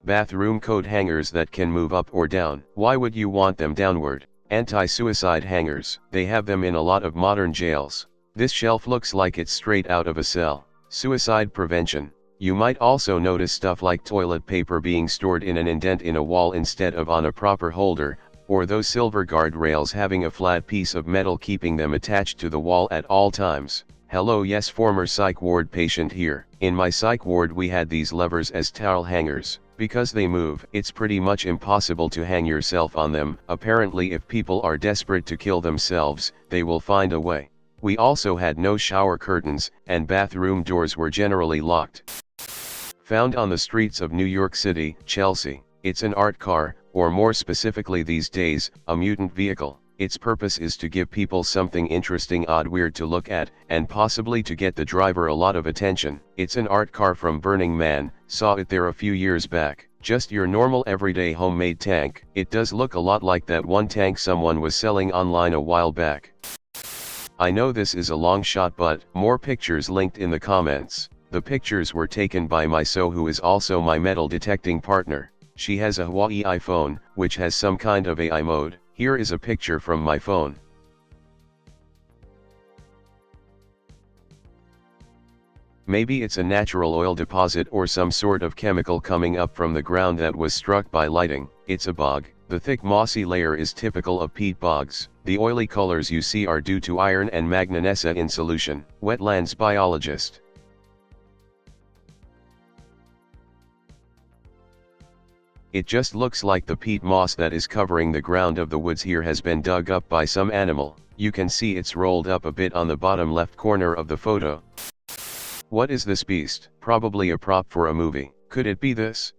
Bathroom coat hangers that can move up or down. Why would you want them downward? Anti-suicide hangers. They have them in a lot of modern jails. This shelf looks like it's straight out of a cell. Suicide prevention. You might also notice stuff like toilet paper being stored in an indent in a wall instead of on a proper holder, or those silver guard rails having a flat piece of metal keeping them attached to the wall at all times. Hello, yes, former psych ward patient here. In my psych ward we had these levers as towel hangers. Because they move, it's pretty much impossible to hang yourself on them. Apparently if people are desperate to kill themselves, they will find a way. We also had no shower curtains, and bathroom doors were generally locked. Found on the streets of New York City, Chelsea. It's an art car, or more specifically these days, a mutant vehicle. Its purpose is to give people something interesting, odd, weird to look at, and possibly to get the driver a lot of attention. It's an art car from Burning Man. Saw it there a few years back. Just your normal everyday homemade tank. It does look a lot like that one tank someone was selling online a while back. I know this is a long shot, but more pictures linked in the comments. The pictures were taken by my who is also my metal detecting partner. She has a Huawei iPhone, which has some kind of AI mode. Here is a picture from my phone. Maybe it's a natural oil deposit or some sort of chemical coming up from the ground that was struck by lighting. It's a bog. The thick mossy layer is typical of peat bogs. The oily colors you see are due to iron and manganese in solution. Wetlands biologist. It just looks like the peat moss that is covering the ground of the woods here has been dug up by some animal. You can see it's rolled up a bit on the bottom left corner of the photo. What is this beast? Probably a prop for a movie. Could it be this?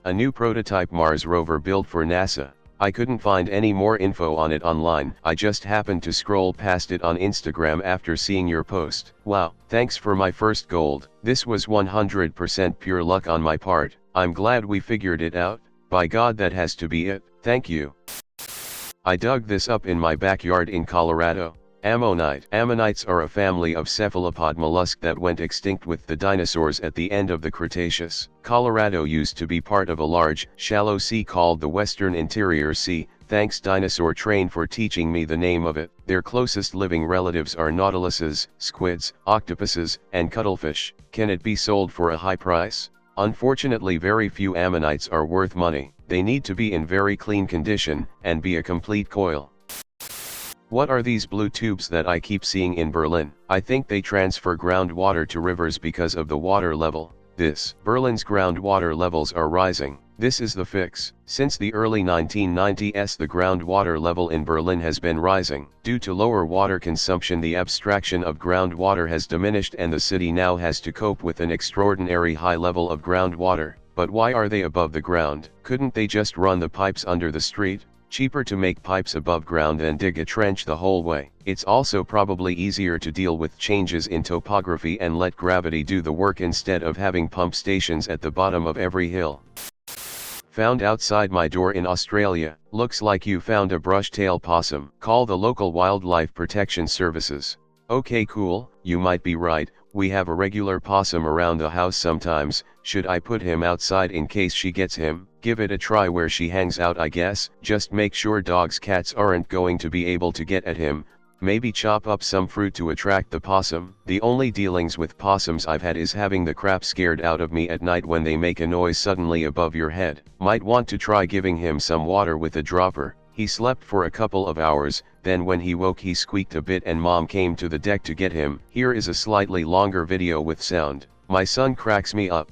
A new prototype Mars rover built for NASA. I couldn't find any more info on it online. I just happened to scroll past it on Instagram after seeing your post. Wow, thanks for my first gold. This was 100% pure luck on my part. I'm glad we figured it out. By God, that has to be it. Thank you. I dug this up in my backyard in Colorado. Ammonite. Ammonites are a family of cephalopod mollusk that went extinct with the dinosaurs at the end of the Cretaceous. Colorado used to be part of a large, shallow sea called the Western Interior Sea. Thanks Dinosaur Train for teaching me the name of it. Their closest living relatives are nautiluses, squids, octopuses, and cuttlefish. Can it be sold for a high price? Unfortunately, very few ammonites are worth money. They need to be in very clean condition, and be a complete coil. What are these blue tubes that I keep seeing in Berlin? I think they transfer groundwater to rivers because of the water level. Berlin's groundwater levels are rising. This is the fix. Since the early 1990s, the groundwater level in Berlin has been rising. Due to lower water consumption, the abstraction of groundwater has diminished and the city now has to cope with an extraordinary high level of groundwater. But why are they above the ground? Couldn't they just run the pipes under the street? Cheaper to make pipes above ground than dig a trench the whole way. It's also probably easier to deal with changes in topography and let gravity do the work instead of having pump stations at the bottom of every hill. Found outside my door in Australia. Looks like you found a brush-tail possum. Call the local wildlife protection services. Okay, cool, you might be right. We have a regular possum around the house sometimes. Should I put him outside in case she gets him? Give it a try where she hangs out, I guess. Just make sure dogs, cats aren't going to be able to get at him. Maybe chop up some fruit to attract the possum. The only dealings with possums I've had is having the crap scared out of me at night when they make a noise suddenly above your head. Might want to try giving him some water with a dropper. He slept for a couple of hours, then when he woke he squeaked a bit and Mom came to the deck to get him. Here is a slightly longer video with sound. My son cracks me up.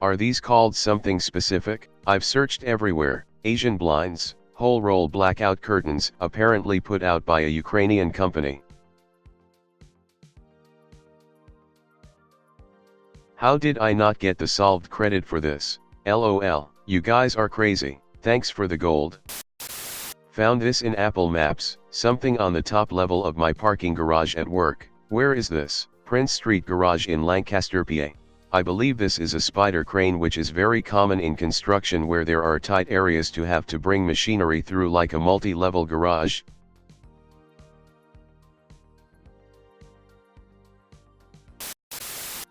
Are these called something specific? I've searched everywhere. Asian blinds, Whole roll blackout curtains, apparently put out by a Ukrainian company. How did I not get the solved credit for this? LOL, you guys are crazy, thanks for the gold. Found this in Apple Maps, something on the top level of my parking garage at work. Where is this? Prince Street Garage in Lancaster, PA. I believe this is a spider crane, which is very common in construction where there are tight areas to have to bring machinery through, like a multi-level garage.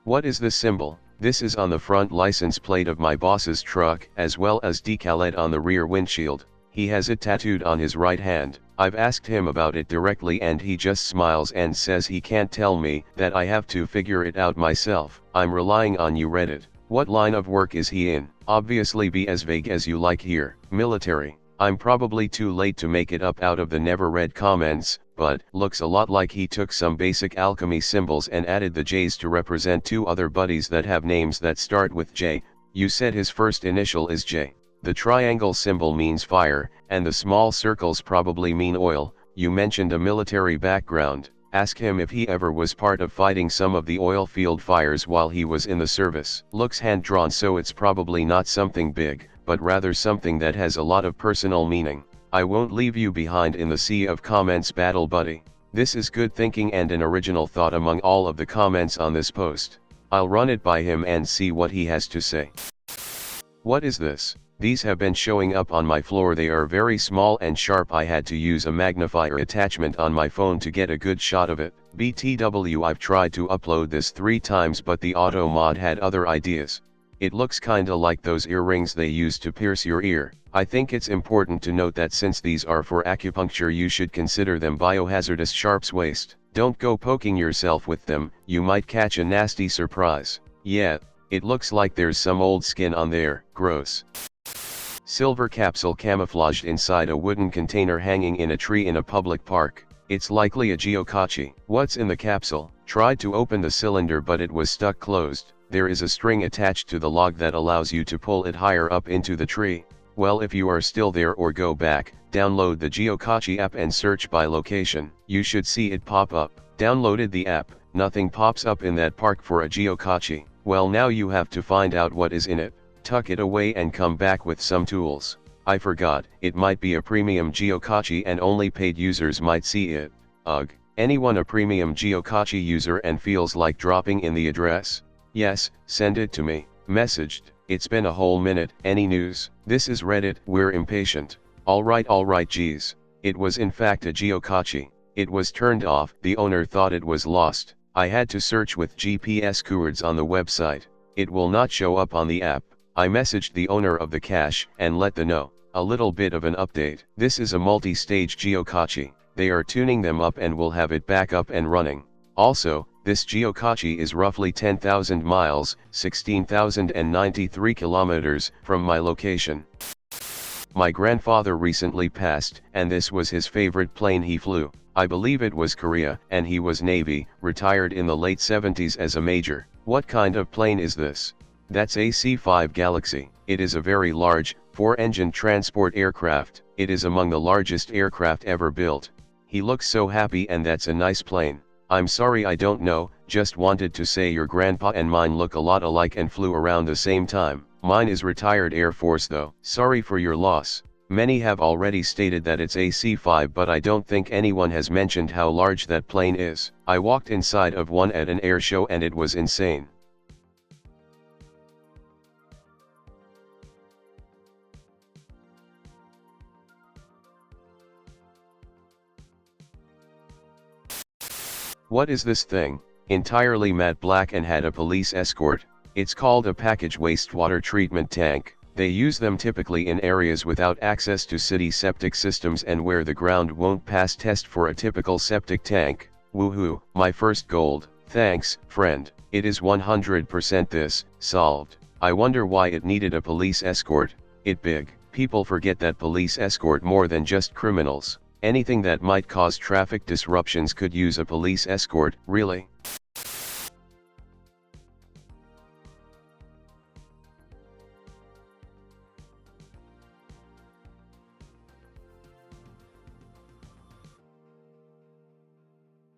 What is this symbol? This is on the front license plate of my boss's truck, as well as decaled on the rear windshield. He has it tattooed on his right hand. I've asked him about it directly and he just smiles and says he can't tell me, that I have to figure it out myself. I'm relying on you, Reddit. What line of work is he in? Obviously be as vague as you like here. Military. I'm probably too late to make it up out of the never read comments, but looks a lot like he took some basic alchemy symbols and added the J's to represent two other buddies that have names that start with J. You said his first initial is J. The triangle symbol means fire, and the small circles probably mean oil. You mentioned a military background. Ask him if he ever was part of fighting some of the oil field fires while he was in the service. Looks hand-drawn, so it's probably not something big, but rather something that has a lot of personal meaning. I won't leave you behind in the sea of comments, battle buddy. This is good thinking and an original thought among all of the comments on this post. I'll run it by him and see what he has to say. What is this? These have been showing up on my floor. They are very small and sharp. I had to use a magnifier attachment on my phone to get a good shot of it. BTW, I've tried to upload this 3 times but the auto mod had other ideas. It looks kinda like those earrings they use to pierce your ear. I think it's important to note that since these are for acupuncture, you should consider them biohazardous. Sharps waste. Don't go poking yourself with them, you might catch a nasty surprise. Yeah, it looks like there's some old skin on there. Gross. Silver capsule camouflaged inside a wooden container hanging in a tree in a public park. It's likely a geocache. What's in the capsule? Tried to open the cylinder but it was stuck closed. There is a string attached to the log that allows you to pull it higher up into the tree. Well, if you are still there or go back, download the Geocache app and search by location. You should see it pop up. Downloaded the app, nothing pops up in that park for a geocache. Well, now you have to find out what is in it. Tuck it away and come back with some tools. I forgot, it might be a premium geocache and only paid users might see it. Ugh. Anyone a premium geocache user and feels like dropping in the address? Yes, send it to me. Messaged. It's been a whole minute. Any news? This is Reddit. We're impatient. Alright geez. It was in fact a geocache. It was turned off. The owner thought it was lost. I had to search with GPS keywords on the website. It will not show up on the app. I messaged the owner of the cache and let them know. A little bit of an update. This is a multi-stage geocache. They are tuning them up and will have it back up and running. Also, this geocache is roughly 10,000 miles, 16,093 kilometers, from my location. My grandfather recently passed, and this was his favorite plane he flew. I believe it was Korea, and he was Navy, retired in the late 70s as a major. What kind of plane is this? That's a C-5 Galaxy. It is a very large, 4-engine transport aircraft. It is among the largest aircraft ever built. He looks so happy, and that's a nice plane. I'm sorry, I don't know, just wanted to say your grandpa and mine look a lot alike and flew around the same time. Mine is retired Air Force though. Sorry for your loss. Many have already stated that it's a C-5, but I don't think anyone has mentioned how large that plane is. I walked inside of one at an air show and it was insane. What is this thing? Entirely matte black and had a police escort. It's called a package wastewater treatment tank. They use them typically in areas without access to city septic systems and where the ground won't pass test for a typical septic tank. Woohoo, my first gold. Thanks, friend. It is 100% this, solved. I wonder why it needed a police escort. It big. People forget that police escort more than just criminals. Anything that might cause traffic disruptions could use a police escort. Really?